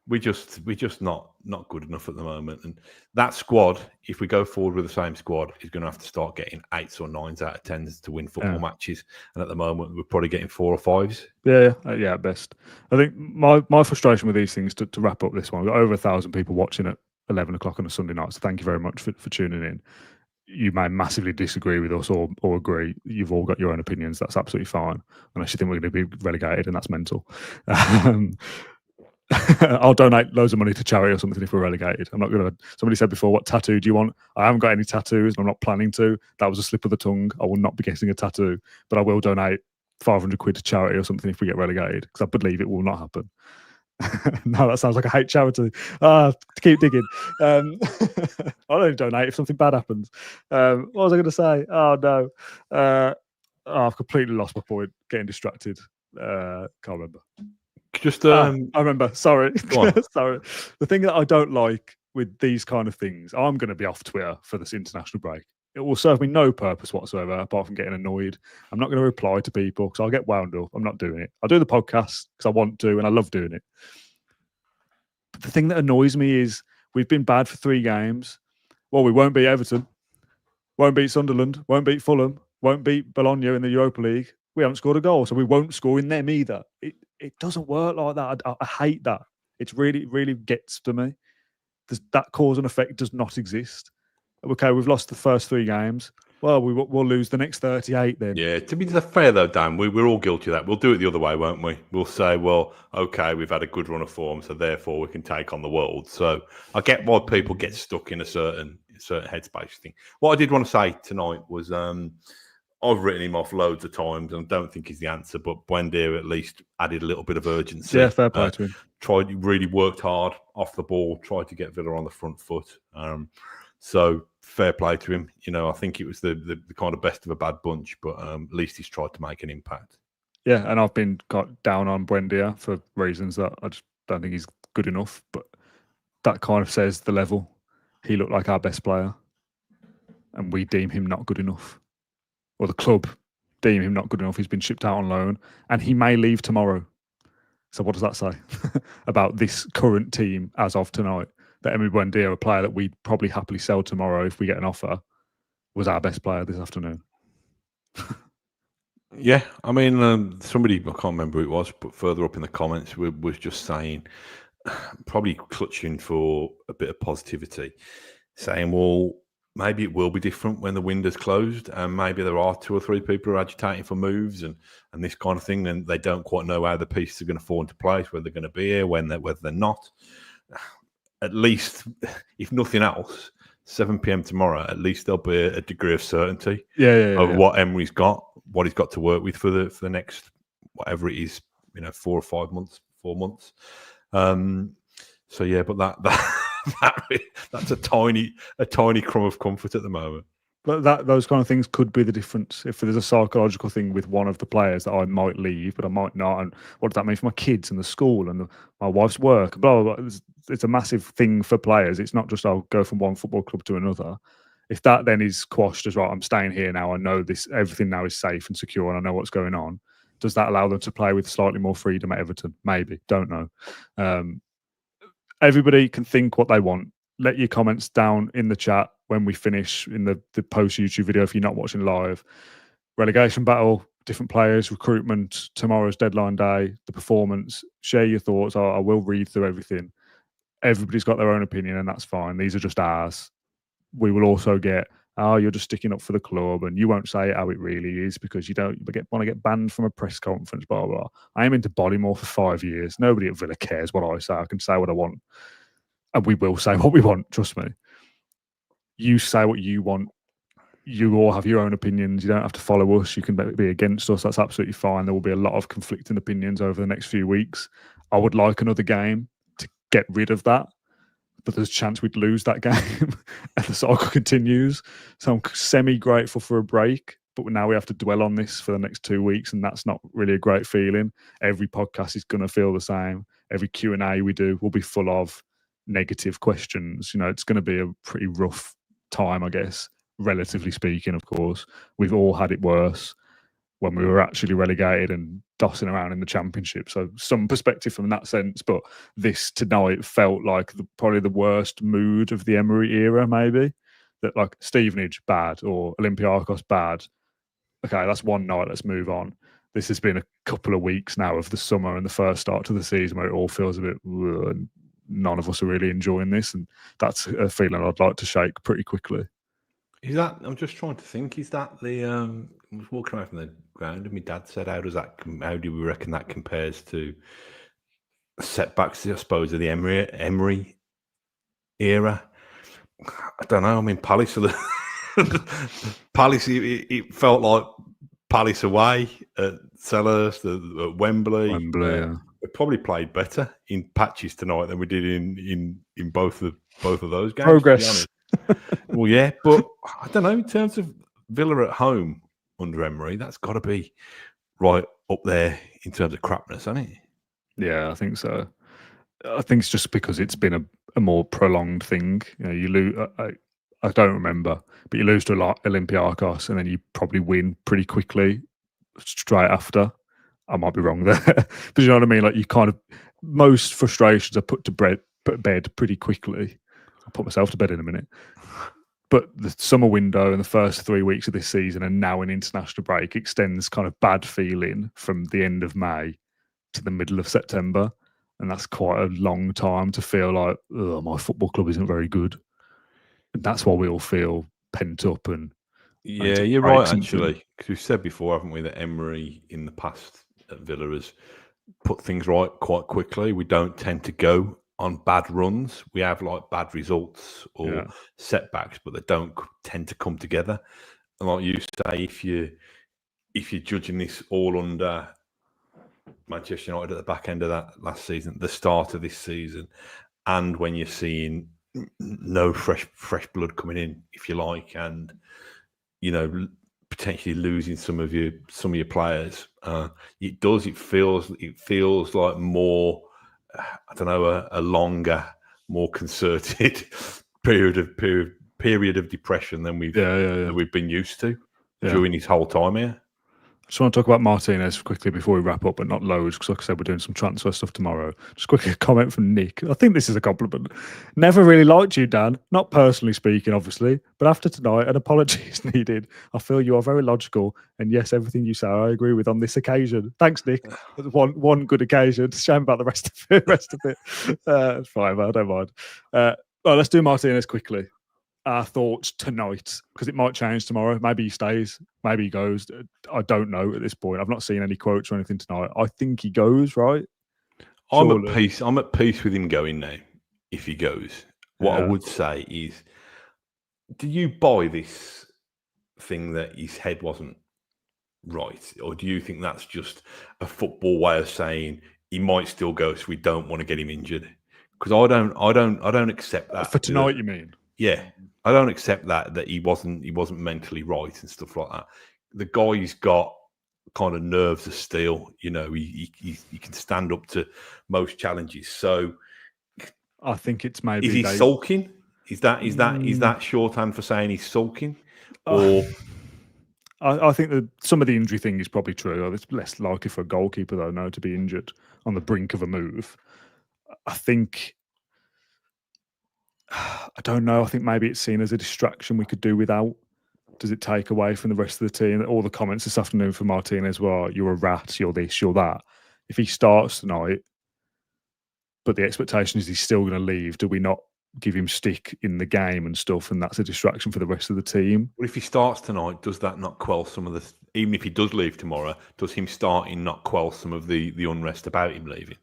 we're just not good enough at the moment. And that squad, if we go forward with the same squad, is going to have to start getting 8s or 9s out of 10s to win football matches. And at the moment, we're probably getting 4 or 5s. Yeah, at best. I think my frustration with these things, to wrap up this one, we've got over 1,000 people watching at 11 o'clock on a Sunday night. So thank you very much for tuning in. You may massively disagree with us or agree. You've all got your own opinions. That's absolutely fine. Unless you think we're going to be relegated, and that's mental. I'll donate loads of money to charity or something if we're relegated. I'm not going to. Somebody said before, what tattoo do you want? I haven't got any tattoos, and I'm not planning to. That was a slip of the tongue. I will not be getting a tattoo, but I will donate 500 quid to charity or something if we get relegated, because I believe it will not happen. No, that sounds like I hate charity. Keep digging. I'll only donate if something bad happens. What was I going to say? Oh no, I've completely lost my point. Getting distracted. Can't remember. I remember. Sorry. Sorry. The thing that I don't like with these kind of things, I'm going to be off Twitter for this international break. It will serve me no purpose whatsoever apart from getting annoyed. I'm not going to reply to people because I'll get wound up. I'm not doing it. I'll do the podcast because I want to and I love doing it. But the thing that annoys me is we've been bad for 3 games. Well, we won't beat Everton, won't beat Sunderland, won't beat Fulham, won't beat Bologna in the Europa League. We haven't scored a goal, so we won't score in them either. It doesn't work like that. I hate that. It really gets to me. That cause and effect does not exist. Okay, we've lost the first 3 games. Well, we'll lose the next 38 then. Yeah, to be fair though, Dan, we're all guilty of that. We'll do it the other way, won't we? We'll say, well, okay, we've had a good run of form, so therefore we can take on the world. So I get why people get stuck in a certain headspace thing. What I did want to say tonight was I've written him off loads of times and I don't think he's the answer, but Buendia at least added a little bit of urgency. Yeah, fair play to him. Really worked hard off the ball, tried to get Villa on the front foot. So fair play to him. You know, I think it was the kind of best of a bad bunch, but at least he's tried to make an impact. Yeah, and I've been got down on Buendia for reasons that I just don't think he's good enough, but that kind of says the level. He looked like our best player and we deem him not good enough. Or the club deem him not good enough. He's been shipped out on loan and he may leave tomorrow. So what does that say about this current team as of tonight? That Emi Buendia, a player that we'd probably happily sell tomorrow if we get an offer, was our best player this afternoon. Yeah, I mean, somebody, I can't remember who it was, but further up in the comments was just saying, probably clutching for a bit of positivity, saying, well, maybe it will be different when the window's closed and maybe there are 2 or 3 people who are agitating for moves and this kind of thing, and they don't quite know how the pieces are going to fall into place, whether they're going to be here, whether they're not. At least, if nothing else, 7 p.m. tomorrow, at least there'll be a degree of certainty of what Emery's got, what he's got to work with for the next, whatever it is, 4 or 5 months, 4 months. So yeah, but that's a tiny crumb of comfort at the moment. But those kind of things could be the difference. If there's a psychological thing with one of the players that I might leave, but I might not, and what does that mean for my kids and the school and my wife's work? Blah, blah, blah. It's a massive thing for players. It's not just I'll go from one football club to another. If that then is quashed as right, I'm staying here now. I know everything now is safe and secure, and I know what's going on. Does that allow them to play with slightly more freedom at Everton? Maybe. Don't know. Everybody can think what they want. Let your comments down in the chat when we finish in the post YouTube video if you're not watching live. Relegation battle, different players, recruitment, tomorrow's deadline day, the performance. Share your thoughts. I will read through everything. Everybody's got their own opinion and that's fine. These are just ours. We will also get, you're just sticking up for the club and you won't say how it really is because you don't want to get banned from a press conference, blah, blah, blah. I am into Bodymore for 5 years. Nobody at Villa cares what I say. I can say what I want. And we will say what we want, trust me. You say what you want. You all have your own opinions. You don't have to follow us. You can be against us. That's absolutely fine. There will be a lot of conflicting opinions over the next few weeks. I would like another game to get rid of that, but there's a chance we'd lose that game and the cycle continues. So I'm semi-grateful for a break, but now we have to dwell on this for the next 2 weeks, and that's not really a great feeling. Every podcast is going to feel the same. Every Q&A we do will be full of negative questions. It's going to be a pretty rough time, I guess, relatively speaking, of course. We've all had it worse. when we were actually relegated and dossing around in the Championship. So some perspective from that sense, but this tonight felt like probably the worst mood of the Emery era, maybe. That like Stevenage, bad, or Olympiacos, bad. Okay, that's one night, let's move on. This has been a couple of weeks now of the summer and the first start to the season where it all feels a bit, and none of us are really enjoying this. And that's a feeling I'd like to shake pretty quickly. Is that? I'm just trying to think. Is that the? I was walking around from the ground, and my dad said, "How do we reckon that compares to setbacks? I suppose of the Emery era." I don't know. I mean, Palace. Palace. It felt like Palace away at Selhurst, at Wembley. Yeah. We probably played better in patches tonight than we did in both of those games. Progress. Well, yeah, but I don't know. In terms of Villa at home under Emery, that's got to be right up there in terms of crapness, hasn't it? Yeah, I think so. I think it's just because it's been a more prolonged thing. You know, you lose. I don't remember, but you lose to Olympiacos, and then you probably win pretty quickly straight after. I might be wrong there, but you know what I mean. Like, you kind of, most frustrations are put to bed pretty quickly. I'll put myself to bed in a minute. But the summer window and the first 3 weeks of this season, and now an international break, extends kind of bad feeling from the end of May to the middle of September. And that's quite a long time to feel like, oh, my football club isn't very good. And that's why we all feel pent up. And yeah, you're right, actually. Because we've said before, haven't we, that Emery in the past at Villa has put things right quite quickly. We don't tend to go on bad runs. We have like bad results or setbacks, but they don't tend to come together. And like you say, if you're judging this all under Manchester United at the back end of that last season, the start of this season, and when you're seeing no fresh blood coming in, if you like, and you know, potentially losing some of your players, it feels like more, I don't know, a longer, more concerted period of depression than we've been used to during his whole time here. I just want to talk about Martinez quickly before we wrap up, but not loads, because like I said, we're doing some transfer stuff tomorrow. Just quickly, a comment from Nick. I think this is a compliment. Never really liked you, Dan. Not personally speaking, obviously, but after tonight, an apology is needed. I feel you are very logical, and yes, everything you say, I agree with on this occasion. Thanks, Nick. One good occasion. Shame about the rest of it. It's fine, man. I don't mind. Well, let's do Martinez quickly. Our thoughts tonight, because it might change tomorrow. Maybe he stays, maybe he goes. I don't know at this point. I've not seen any quotes or anything tonight. I think he goes, right? I'm at peace with him going now, if he goes. What I would say is, do you buy this thing that his head wasn't right? Or do you think that's just a football way of saying he might still go, so we don't want to get him injured? Because I don't accept that. For tonight, you mean? Yeah. I don't accept that he wasn't mentally right and stuff like that. The guy's got kind of nerves of steel. You know, he can stand up to most challenges. So I think it's maybe, is he sulking? Is that shorthand for saying he's sulking? Or I think that some of the injury thing is probably true. It's less likely for a goalkeeper, though, now to be injured on the brink of a move. I think, I don't know. I think maybe it's seen as a distraction we could do without. Does it take away from the rest of the team? All the comments this afternoon from Martinez were, you're a rat, you're this, you're that. If he starts tonight, but the expectation is he's still going to leave, do we not give him stick in the game and stuff, and that's a distraction for the rest of the team? Well, if he starts tonight, does that not quell some of the... Even if he does leave tomorrow, does him starting not quell some of the unrest about him leaving?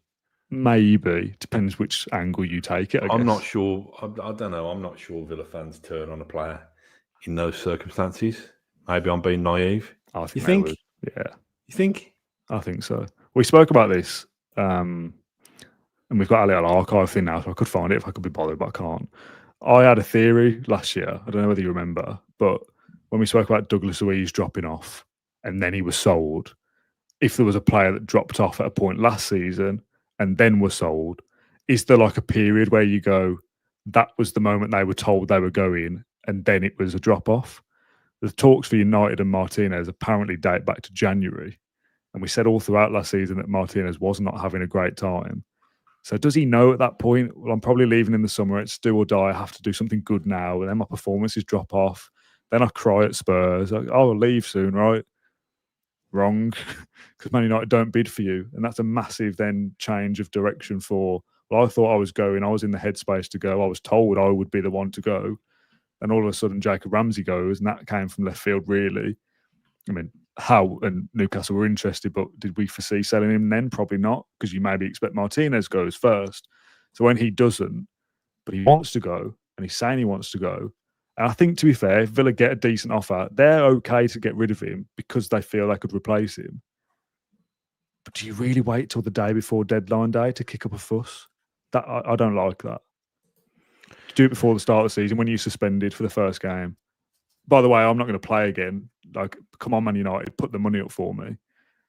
Maybe. Depends which angle you take it, I guess. I'm not sure. I don't know. I'm not sure Villa fans turn on a player in those circumstances. Maybe I'm being naive. I think you think? Yeah. You think? I think so. We spoke about this, and we've got a little archive thing now, so I could find it if I could be bothered, but I can't. I had a theory last year. I don't know whether you remember, but when we spoke about Douglas Luiz dropping off and then he was sold, if there was a player that dropped off at a point last season and then were sold, is there like a period where you go, that was the moment they were told they were going and then it was a drop-off? the talks for United and Martinez apparently date back to January. And we said all throughout last season that Martinez was not having a great time. So does he know at that point, well, I'm probably leaving in the summer, it's do or die, I have to do something good now, and then my performances drop off, then I cry at Spurs, I'll leave soon, right? Wrong, because Man United don't bid for you. And that's a massive then change of direction for, well, I thought I was going, I was in the headspace to go, I was told I would be the one to go. And all of a sudden Jacob Ramsey goes, and that came from left field, really. I mean, Howe and Newcastle were interested, but did we foresee selling him then? Probably not, because you maybe expect Martinez goes first. So when he doesn't, but he wants to go, and he's saying he wants to go, and I think, to be fair, if Villa get a decent offer, they're okay to get rid of him because they feel they could replace him. But do you really wait till the day before deadline day to kick up a fuss? That I don't like that. Do it before the start of the season when you're suspended for the first game. By the way, I'm not going to play again. Like, come on, Man United, put the money up for me.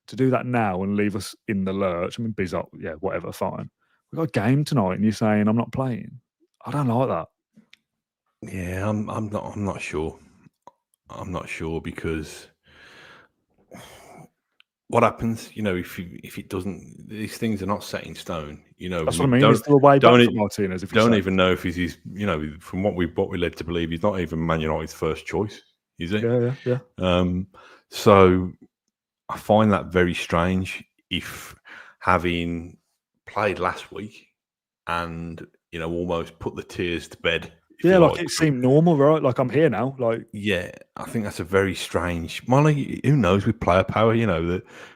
To do that now and leave us in the lurch, I mean, Bizot, yeah, whatever, fine. We've got a game tonight and you're saying I'm not playing. I don't like that. Yeah, I'm not sure. I'm not sure because what happens, if it doesn't, these things are not set in stone. That's what I mean. Is there a way back for Martinez? If don't even know if he's from what we led to believe, he's not even Man United's first choice, is he? Yeah. So I find that very strange. If having played last week and almost put the tears to bed. Yeah, like it seemed normal, right? Like I'm here now. Like, yeah, I think that's a very strange. Molly, who knows with player power?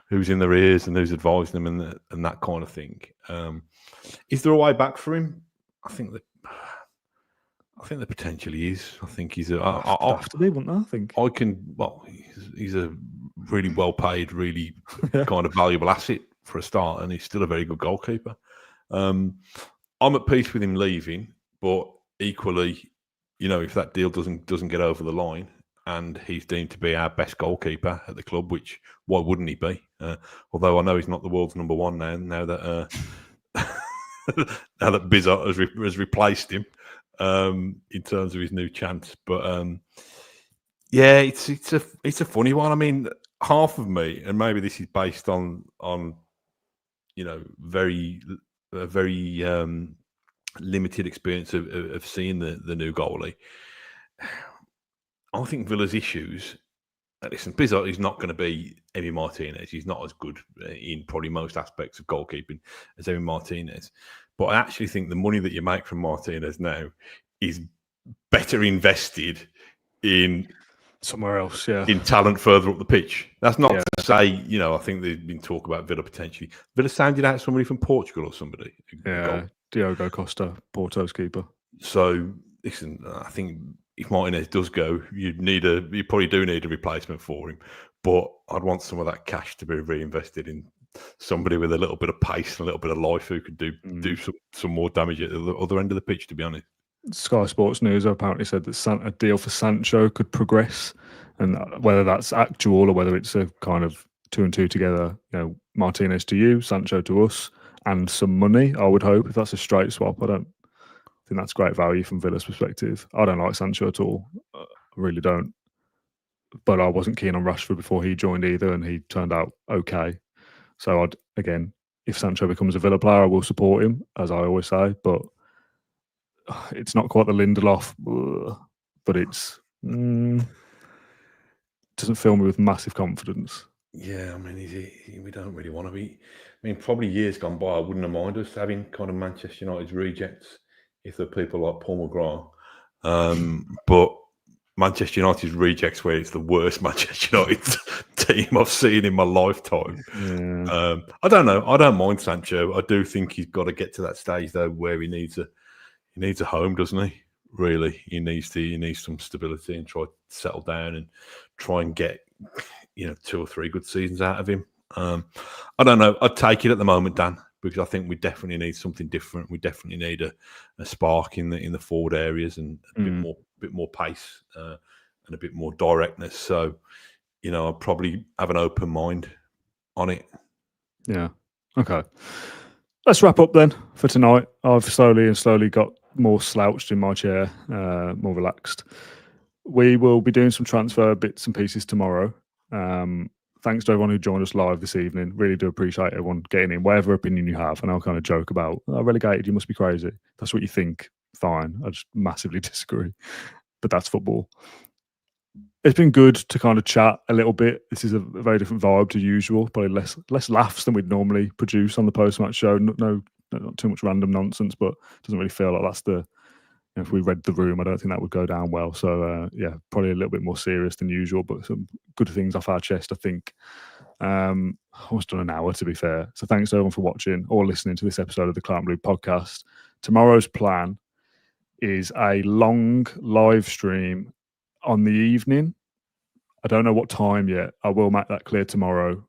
Who's in their ears and who's advising them and that kind of thing. Is there a way back for him? I think there potentially is. I think he's have to be, wouldn't I? think he's a really well paid, really kind of valuable asset for a start, and he's still a very good goalkeeper. I'm at peace with him leaving, but equally, if that deal doesn't get over the line and he's deemed to be our best goalkeeper at the club, which why wouldn't he be? Although I know he's not the world's number one now that now that Bizot has replaced him in terms of his new chance. But yeah, it's a funny one. I mean, half of me, and maybe this is based on very limited experience of seeing the new goalie. I think Villa's issues. Listen, Bizot is not going to be Emi Martinez. He's not as good in probably most aspects of goalkeeping as Emi Martinez. But I actually think the money that you make from Martinez now is better invested in somewhere else, in talent further up the pitch. That's not to say, I think there's been talk about Villa potentially. Villa sounded out somebody from Portugal or somebody. Yeah, Diogo Costa, Porto's keeper. So, listen, I think if Martinez does go, you probably do need a replacement for him. But I'd want some of that cash to be reinvested in somebody with a little bit of pace and a little bit of life who could do some more damage at the other end of the pitch, to be honest. Sky Sports News apparently said that a deal for Sancho could progress, and whether that's actual or whether it's a kind of 2 and 2 together, Martinez to you, Sancho to us, and some money, I would hope. If that's a straight swap, I don't think that's great value from Villa's perspective. I don't like Sancho at all. I really don't. But I wasn't keen on Rashford before he joined either, and he turned out okay. So again, if Sancho becomes a Villa player, I will support him, as I always say. But it's not quite the Lindelof, but it's doesn't fill me with massive confidence. Yeah, I mean, we don't really want to be. I mean, probably years gone by, I wouldn't have minded us having kind of Manchester United's rejects if they're people like Paul McGrath. But Manchester United's rejects, where it's the worst Manchester United team I've seen in my lifetime. Yeah. I don't know. I don't mind Sancho. I do think he's got to get to that stage though where he needs a home, doesn't he? Really, he needs some stability and try to settle down and try and get 2 or 3 good seasons out of him. I don't know. I'd take it at the moment, Dan, because I think we definitely need something different. We definitely need a spark in the forward areas and a bit more pace and a bit more directness. So, I'll probably have an open mind on it. Yeah. Okay. Let's wrap up then for tonight. I've slowly got more slouched in my chair, more relaxed. we will be doing some transfer bits and pieces tomorrow. Thanks to everyone who joined us live this evening. Really do appreciate everyone getting in, whatever opinion you have. And I'll kind of joke about, relegated, you must be crazy. That's what you think. Fine. I just massively disagree. But that's football. It's been good to kind of chat a little bit. This is a very different vibe to usual. Probably less laughs than we'd normally produce on the post-match show. No, not too much random nonsense, but it doesn't really feel like that's the... if we read the room, I don't think that would go down well. So, probably a little bit more serious than usual, but some good things off our chest, I think. Almost done an hour, to be fair. So thanks to everyone for watching or listening to this episode of the Clout and Blue podcast. Tomorrow's plan is a long live stream on the evening. I don't know what time yet. I will make that clear tomorrow.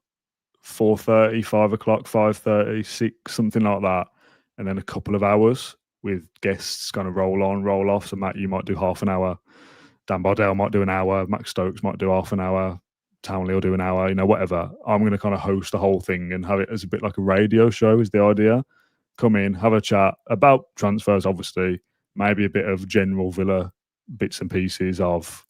4:30, 5 o'clock, 5:30, 6, something like that. And then a couple of hours with guests kind of roll on, roll off. So Matt, you might do half an hour. Dan Bardell might do an hour. Max Stokes might do half an hour. Townley will do an hour, whatever. I'm going to kind of host the whole thing and have it as a bit like a radio show is the idea. Come in, have a chat about transfers, obviously. Maybe a bit of general Villa bits and pieces of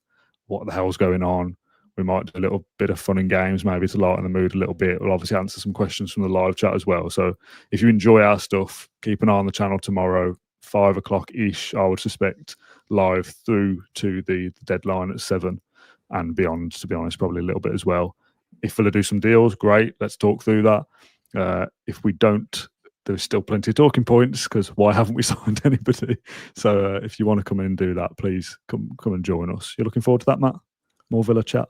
what the hell's going on. We might do a little bit of fun and games, maybe to lighten the mood a little bit. We'll obviously answer some questions from the live chat as well. So if you enjoy our stuff, keep an eye on the channel tomorrow, 5 o'clock-ish, I would suspect, live through to the deadline at 7 and beyond, to be honest, probably a little bit as well. If Villa do some deals, great. Let's talk through that. If we don't, there's still plenty of talking points because why haven't we signed anybody? So if you want to come in and do that, please come and join us. You're looking forward to that, Matt? More Villa chat?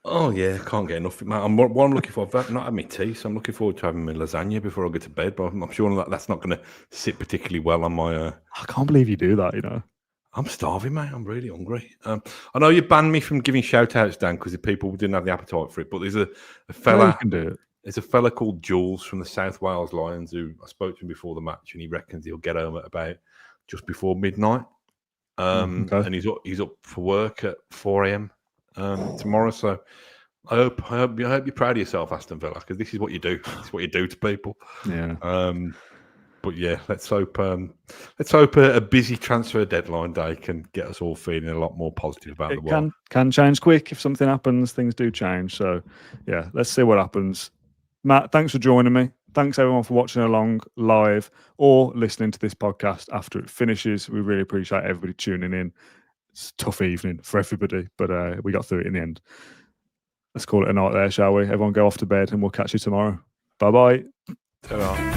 Oh, yeah, can't get enough. What I'm looking for, I've not had my tea, so I'm looking forward to having my lasagna before I go to bed, but I'm sure that's not going to sit particularly well on my... I can't believe you do that, I'm starving, mate. I'm really hungry. I know you banned me from giving shout-outs, Dan, because the people didn't have the appetite for it, but there's a fella... Yeah, you can do it. There's a fella called Jules from the South Wales Lions who I spoke to him before the match, and he reckons he'll get home at about just before midnight. Okay. And he's up for work at 4 a.m. Tomorrow. So I hope you're proud of yourself, Aston Villa, because this is what you do. It's what you do to people. Yeah. But yeah, let's hope a busy transfer deadline day can get us all feeling a lot more positive about the world. Can change quick if something happens. Things do change. So yeah, let's see what happens. Matt, thanks for joining me. Thanks everyone for watching along live or listening to this podcast after it finishes. We really appreciate everybody tuning in. It's a tough evening for everybody, but we got through it in the end. Let's call it a night there, shall we? Everyone go off to bed and we'll catch you tomorrow. Bye-bye. Ta-ra.